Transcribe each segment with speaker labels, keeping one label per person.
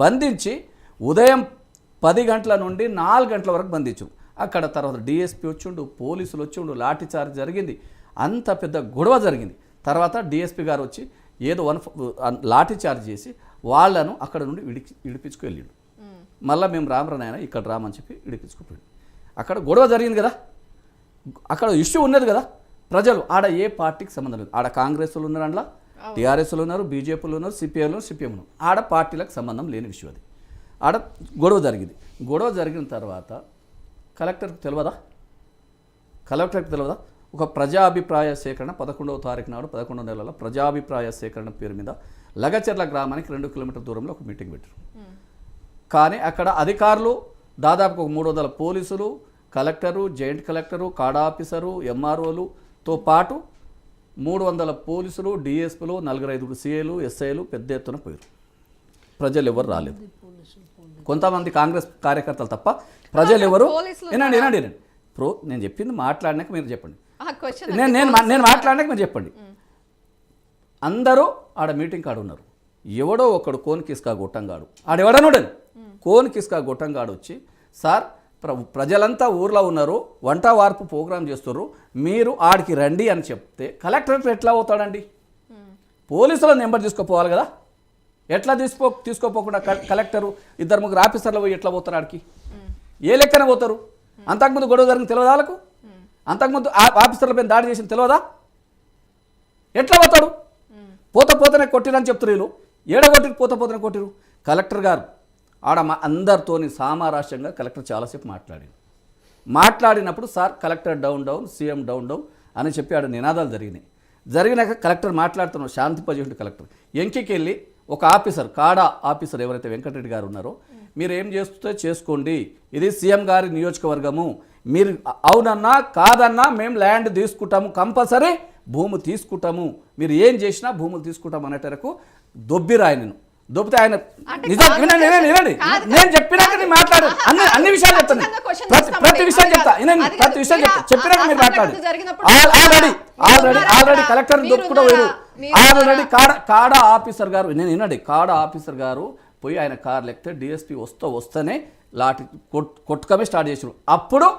Speaker 1: బంధించి ఉదయం 10 గంటల నుండి 4 గంటల వరకు బంధించారు. అక్కడ తర్వాత డిఎస్పీ వచ్చిండు, పోలీసులు వచ్చిండు, లాఠీ చార్జ్ జరిగింది, అంత పెద్ద గొడవ జరిగింది. తర్వాత డిఎస్పీ గారు వచ్చి ఏదో లాఠీ చార్జ్ చేసి వాళ్ళను అక్కడ నుండి విడిపించుకు వెళ్ళిండు. మళ్ళీ మేము రామరనాయన ఇక్కడ రామని చెప్పి విడిపించుకుపోయాడు. అక్కడ గొడవ జరిగింది కదా, అక్కడ ఇష్యూ ఉన్నది కదా. ప్రజలు ఆడ ఏ పార్టీకి సంబంధం లేదు. ఆడ కాంగ్రెస్లు ఉన్నారు, అందులో టీఆర్ఎస్లు ఉన్నారు, బీజేపీలు ఉన్నారు, సిపిఐలు, సిపిఎం ఉన్నారు. ఆడ పార్టీలకు సంబంధం లేని విషయం అది. ఆడ గొడవ జరిగింది. గొడవ జరిగిన తర్వాత కలెక్టర్కి తెలియదా? ఒక ప్రజాభిప్రాయ సేకరణ 11వ తారీఖు నాడు 11వ నెలలో ప్రజాభిప్రాయ సేకరణ పేరు మీద లగచెర్ల గ్రామానికి 2 కిలోమీటర్ల దూరంలో ఒక మీటింగ్ పెట్టారు. కానీ అక్కడ అధికారులు దాదాపు 300 పోలీసులు, కలెక్టరు, జాయింట్ కలెక్టరు, కాడా ఆఫీసరు, ఎంఆర్ఓలుతో పాటు 300 పోలీసులు, డిఎస్పీలు, 4-5 సిఐలు, ఎస్ఐలు పెద్ద ఎత్తున పోయారు. ప్రజలు ఎవరు రాలేదు. కొంతమంది కాంగ్రెస్ కార్యకర్తలు తప్ప ప్రజలు ఎవరు. వినండి, నేను చెప్పింది మాట్లాడినాక మీరు చెప్పండి. నేను మాట్లాడినాక మీరు చెప్పండి. అందరూ ఆడ మీటింగ్ కాడు ఉన్నారు. ఎవడో ఒకడు కోన్ కిస్కా గొట్టంగాడు, ఆడెవడనుడని కోన్ కిస్కా గొట్టంగాడు వచ్చి, సార్ ప్రజలంతా ఊర్లో ఉన్నారు, వంట వార్పు ప్రోగ్రాం చేస్తున్నారు, మీరు ఆడికి రండి అని చెప్తే కలెక్టరేట్ ఎట్లా పోతాడండి? పోలీసుల నెంబర్ తీసుకుపోవాలి కదా. ఎట్లా తీసుకోపోకుండా కలెక్టరు 2-3 ఆఫీసర్లు పోయి ఎట్లా పోతారు ఆడికి? ఏ లెక్కన పోతారు? అంతకుముందు గొడవ జరిగిన తెలియదా వాళ్ళకు? అంతకుముందు ఆఫీసర్ల పైన దాడి చేసిన తెలియదా? ఎట్లా పోతాడు? పోతనే కొట్టిరని చెప్తారు వీళ్ళు. ఏడగొట్టి పోతనే కొట్టిరు. కలెక్టర్ గారు ఆడ అందరితోని సామరాష్ట్రంగా కలెక్టర్ చాలాసేపు మాట్లాడినప్పుడు sir collector down CM down అని చెప్పి ఆడ నినాదాలు జరిగినాక కలెక్టర్ మాట్లాడుతున్నారు, శాంతింపజేసిన కలెక్టర్ ఎంకికి వెళ్ళి ఒక ఆఫీసర్, కాడా ఆఫీసర్ ఎవరైతే వెంకటరెడ్డి గారు ఉన్నారో, మీరు ఏం చేస్తే చేసుకోండి, ఇది సీఎం గారి నియోజకవర్గము, మీరు అవునన్నా కాదన్నా మేము ల్యాండ్ తీసుకుంటాము, కంపల్సరీ భూమి తీసుకుంటాము, మీరు ఏం చేసినా భూములు తీసుకుంటాం అనేటరకు దొబ్బిరాయనను దొబ్బితే ఆయన నిజం వినండి, నేను చెప్పినాక నేను మాట్లాడు, అన్ని విషయాలు చెప్తాను, ప్రతి విషయం చెప్తా, చెప్పినాక మీరు మాట్లాడు. ఆల్రెడీ కలెక్టర్ దొబ్బుకుంటూ పోయారు. ఆల్రెడీ కాడా ఆఫీసర్ గారు, నేను వినండి, కాడా ఆఫీసర్ గారు పోయి ఆయన కార్లు ఎక్కితే డిఎస్పీ వస్తేనే లాఠీ కొట్టుకమే స్టార్ట్ చేసారు. అప్పుడు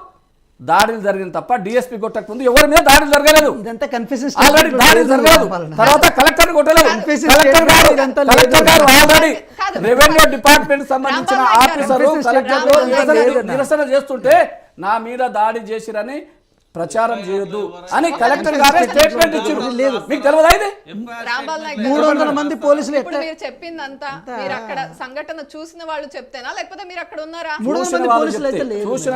Speaker 1: దాడులు జరిగింది తప్ప డిఎస్పీ కొట్టక ముందు ఎవరి మీద దాడులు జరగలేదు. ఆల్రెడీ దాడులు జరగలేదు. తర్వాత కలెక్టర్ కొట్టలేదు. కలెక్టర్ గారు ఆల్రెడీ రెవెన్యూ డిపార్ట్మెంట్ సంబంధించిన ఆఫీసరు కలెక్టర్ నిరసన చేస్తుంటే నా మీద దాడి చేసిరని ప్రచారం చేయొద్దు అని కలెక్టర్ గారే స్టేట్మెంట్ ఇచ్చారు. మీకు తెలియదా ఇది?
Speaker 2: 300 మంది పోలీసులు
Speaker 3: మీరు చెప్పిందంతా మీరు అక్కడ సంఘటన చూసిన వాళ్ళు చెప్తేనా, లేకపోతే మీరు అక్కడ ఉన్నారా?
Speaker 1: చూసిన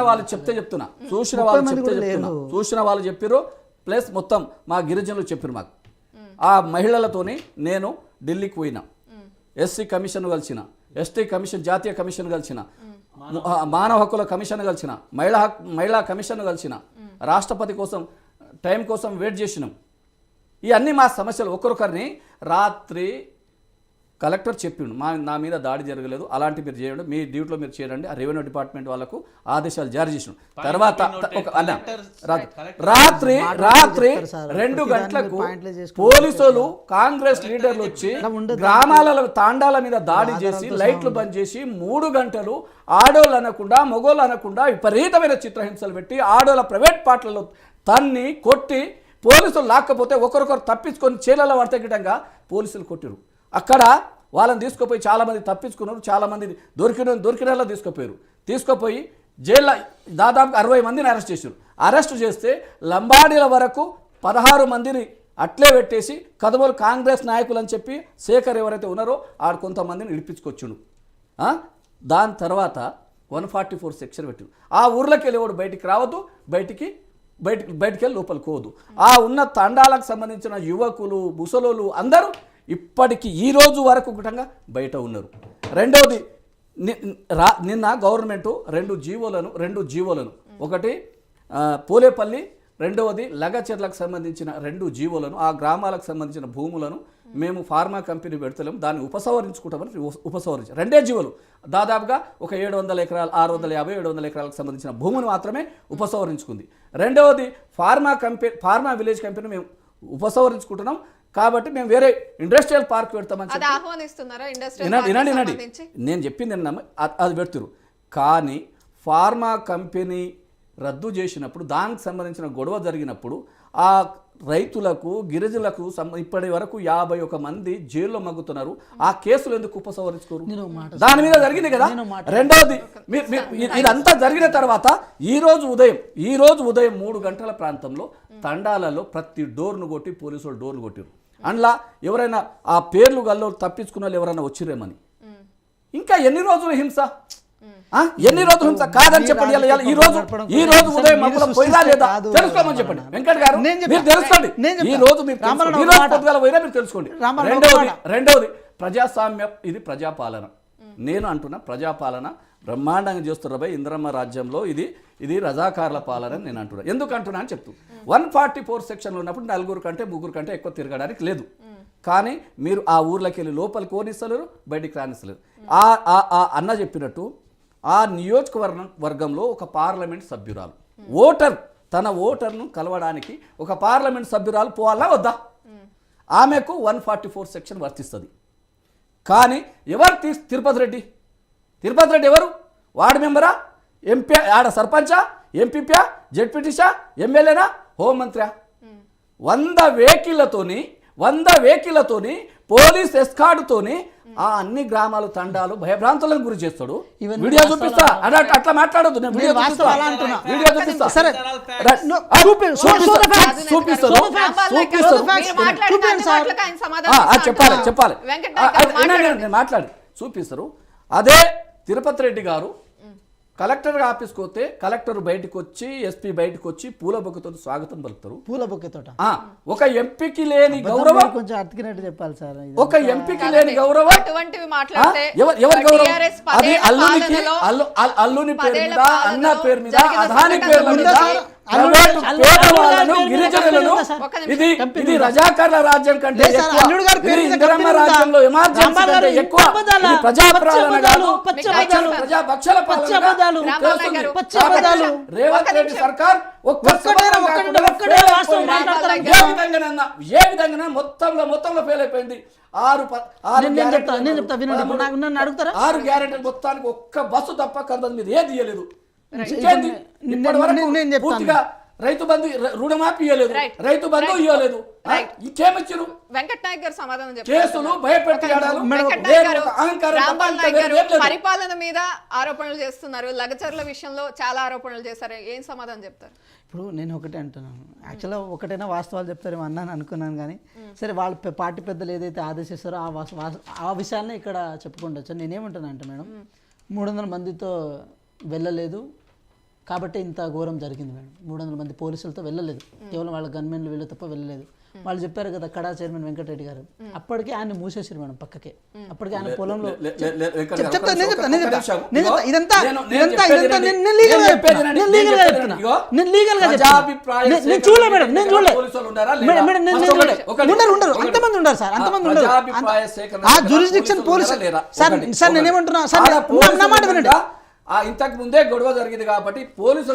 Speaker 1: వాళ్ళు చెప్తున్నా. చూసిన వాళ్ళు చెప్పారు. ప్లస్ మొత్తం మా గిరిజనులు చెప్పారు. మాకు ఆ మహిళలతోని నేను ఢిల్లీకి పోయినా, ఎస్సీ కమిషన్ కలిసిన, ఎస్టీ కమిషన్, జాతీయ కమిషన్ కలిసిన, మానవ హక్కుల కమిషన్ కలిసిన, మహిళా కమిషన్ కలిసిన, రాష్ట్రపతి కోసం టైం కోసం వెయిట్ చేసినాం. ఇవన్నీ మా సమస్యలు. ఒక్కొక్కరిని రాత్రి కలెక్టర్ చెప్పిండు, నా మీద దాడి జరగలేదు, అలాంటి మీరు చేయండి, మీ డ్యూటీలో మీరు చేయండి, ఆ రెవెన్యూ డిపార్ట్మెంట్ వాళ్ళకు ఆదేశాలు జారీ చేసినాం. తర్వాత రాత్రి 2 గంటలకు పోలీసులు కాంగ్రెస్ లీడర్లు వచ్చి గ్రామాల తాండాల మీద దాడి చేసి లైట్లు బంద్ చేసి 3 గంటలు ఆడోళ్ళు అనకుండా మగోళ్ళు అనకుండా విపరీతమైన చిత్రహింసలు పెట్టి ఆడోళ్ళ ప్రైవేట్ పార్టీలలో తన్ని కొట్టి పోలీసులు లాక్కపోతే ఒకరొకరు తప్పించుకొని చీలలో వర్తగిటంగా పోలీసులు కొట్టిరు. అక్కడ వాళ్ళని తీసుకుపోయి చాలామంది తప్పించుకున్నారు, చాలామంది దొరికినలా తీసుకుపోయి జైల్లో దాదాపు 60 మందిని అరెస్ట్ చేశారు. అరెస్ట్ చేస్తే లంబాడీల వరకు 16 మందిని అట్లే పెట్టేసి కదమూలు కాంగ్రెస్ నాయకులు అని చెప్పి శేఖర్ ఎవరైతే ఉన్నారో ఆడు కొంతమందిని ఇడిపించుకొచ్చుడు. దాని తర్వాత 144 సెక్షన్ పెట్టారు. ఆ ఊర్లోకి వెళ్ళేవాడు బయటికి రావద్దు, బయటికి వెళ్ళి లోపలికి పోవద్దు. ఆ ఉన్న తండాలకు సంబంధించిన యువకులు, ముసలోళ్ళు అందరూ ఇప్పటికీ ఈ రోజు వరకు గుటంగా బయట ఉన్నారు. రెండవది, నిన్న గవర్నమెంటు 2 జీవోలను ఒకటి పోలేపల్లి, రెండవది లగచెర్లకు సంబంధించిన 2 జీవోలను, ఆ గ్రామాలకు సంబంధించిన భూములను మేము ఫార్మా కంపెనీ పెడతలేము, దాన్ని ఉపసంహరించుకుంటామని ఉపసంహరించారు. 2 జీవోలు దాదాపుగా ఒక 700 ఎకరాలు, 650-700 ఎకరాలకు సంబంధించిన భూమును మాత్రమే ఉపసంహరించుకుంది. రెండవది ఫార్మా విలేజ్ కంపెనీ మేము ఉపసంహరించుకుంటున్నాం, కాబట్టి మేము వేరే ఇండస్ట్రియల్ పార్క్ పెడతామని
Speaker 3: అది
Speaker 1: చెప్పి
Speaker 3: ఆహ్వానిస్తున్నారా
Speaker 1: వినండి నేను చెప్పింది అది పెడుతురు. కానీ ఫార్మా కంపెనీ రద్దు చేసినప్పుడు దానికి సంబంధించిన గొడవ జరిగినప్పుడు ఆ రైతులకు గిరిజనులకు ఇప్పటి వరకు 51 మంది జైల్లో మగ్గుతున్నారు. ఆ కేసులు ఎందుకు ఉపసంహరించుకోరు? దాని మీద జరిగింది కదా. రెండవది ఇదంతా జరిగిన తర్వాత ఈ రోజు ఉదయం 3 గంటల ప్రాంతంలో తండాలలో ప్రతి డోర్ను కొట్టి పోలీసు వాళ్ళు డోర్లు కొట్టారు. అందులో ఎవరైనా ఆ పేర్లు గల్లో తప్పించుకున్న వాళ్ళు ఎవరైనా వచ్చిరేమని. ఇంకా ఎన్ని రోజులు హింస కాదని చెప్పండి. ఈ రోజు ఉదయం మమ్మల్ని పోయినా లేదా తెలుసుకోమని చెప్పండి. వెంకట్ గారు మీరు తెలుసుకోండి. ఈ రోజు పొద్దుగాల పోయినా మీరు తెలుసుకోండి. రెండవది ప్రజాస్వామ్యం, ఇది ప్రజాపాలన. నేను అంటున్నా ప్రజాపాలన బ్రహ్మాండంగా చేస్తున్నారు. ఇందిరమ్మ రాజ్యంలో ఇది రజాకారుల పాలన అని నేను అంటున్నా. ఎందుకు అంటున్నా అని చెప్తూ 144 సెక్షన్లో ఉన్నప్పుడు 4 కంటే 3 కంటే ఎక్కువ తిరగడానికి లేదు. కానీ మీరు ఆ ఊర్లోకి వెళ్ళి లోపలికి ఓనిస్తలేరు, బయటికి రానిస్తలేరు. అన్న చెప్పినట్టు ఆ నియోజకవర్గంలో ఒక పార్లమెంట్ సభ్యురాలు తన ఓటర్ను కలవడానికి ఒక పార్లమెంట్ సభ్యురాలు పోవాలా వద్దా? ఆమెకు 144 సెక్షన్ వర్తిస్తుంది. కానీ ఎవరు తిరుపతి రెడ్డి ఎవరు? వార్డు మెంబరా, ఎంపీ, ఆడ సర్పంచా, ఎంపీపా, జెడ్పీటీసా, ఎమ్మెల్యేనా, హోంమంత్రా? 100 వెహికల్లతోని పోలీస్ ఎస్కార్డుతోని ఆ అన్ని గ్రామాలు తండాలు భయభ్రాంతులకు గురి చేస్తాడు. వీడియో చూపిస్తా, అట్లా మాట్లాడొద్దు. చెప్పాలి నేను మాట్లాడి చూపిస్తారు. అదే తిరుపతి రెడ్డి గారు కలెక్టర్ ఆఫీస్కి వస్తే కలెక్టర్ బయటకు వచ్చి, ఎస్పీ బయటకు వచ్చి పూల బొక్కతో స్వాగతం పలుకుతారు.
Speaker 2: పూల బొక్కతోట
Speaker 1: ఒక ఎంపీకి లేని గౌరవం,
Speaker 2: కొంచెం అతికినట్టు చెప్పాలి సార్.
Speaker 1: ఒక ఎంపీకి లేని గౌరవం ఎవరి గౌరవం? అది అల్లుని పేరు మీద, అన్న పేరు మీద, అదాని పేరు మీద గిరిజనులను ఇది రజాకారుల రాజ్యం కంటే ఇందిరమ్మ రాజ్యంలో ఎమర్జెన్సీ కంటే ఎక్కువ ప్రజాపాలన కాదు, ప్రజాపక్షాల పాలన. రేవంత్ రెడ్డి సర్కార్ ఏ విధంగా మొత్తంలో ఫెయిల్ అయిపోయింది. 6 గ్యారెంటీలు మొత్తానికి ఒక్క బస్సు తప్ప కొంతమంది మీద ఏది ఇయ్యలేదు. పూర్తిగా రైతు బంధు రుణమాఫీ ఇవ్వలేదు, రైతు బంధు ఇవ్వలేదు. ఇంకేమిచ్చారు?
Speaker 3: వెంకట్ నాయక్ గారు సమాధానం
Speaker 1: కేసులు భయపెట్టాడు.
Speaker 3: పరిపాలన మీద ఆరోపణలు చేస్తున్నారు. లగచర్ల విషయంలో చాలా ఆరోపణలు చేశారు. ఏం సమాధానం చెప్తారు?
Speaker 2: ఇప్పుడు నేను ఒకటే అంటున్నాను, యాక్చువల్గా ఒకటైనా వాస్తవాలు చెప్తారేమో అన్నాను అనుకున్నాను. కానీ సరే, వాళ్ళ పార్టీ పెద్దలు ఏదైతే ఆదేశిస్తారో ఆ విషయాన్ని ఇక్కడ చెప్పుకుంటూ నేనేమంటున్నా అంటే, మేడం 300 మందితో వెళ్ళలేదు కాబట్టి ఇంత ఘోరం జరిగింది మేడం. 300 మంది పోలీసులతో వెళ్ళలేదు, కేవలం వాళ్ళ గన్మెన్లు వీళ్ళు తప్ప వెళ్ళలేదు. వాళ్ళు చెప్పారు కదా కడా చైర్మన్ వెంకటరెడ్డి గారు, అప్పటికే ఆయన మూసేసారు మేడం పక్కకే. అప్పటికే ఆయన పొలంలో అంతమంది ఉండరు సార్, అంతమంది ఉండరు. ఆ జ్యూరిస్డిక్షన్ పోలీసు సార్ నేనేమంటున్నా సార్, నా మాట వినండి.
Speaker 1: ఇంతకు ముందే గొడవ జరిగింది కాబట్టి పోలీసులు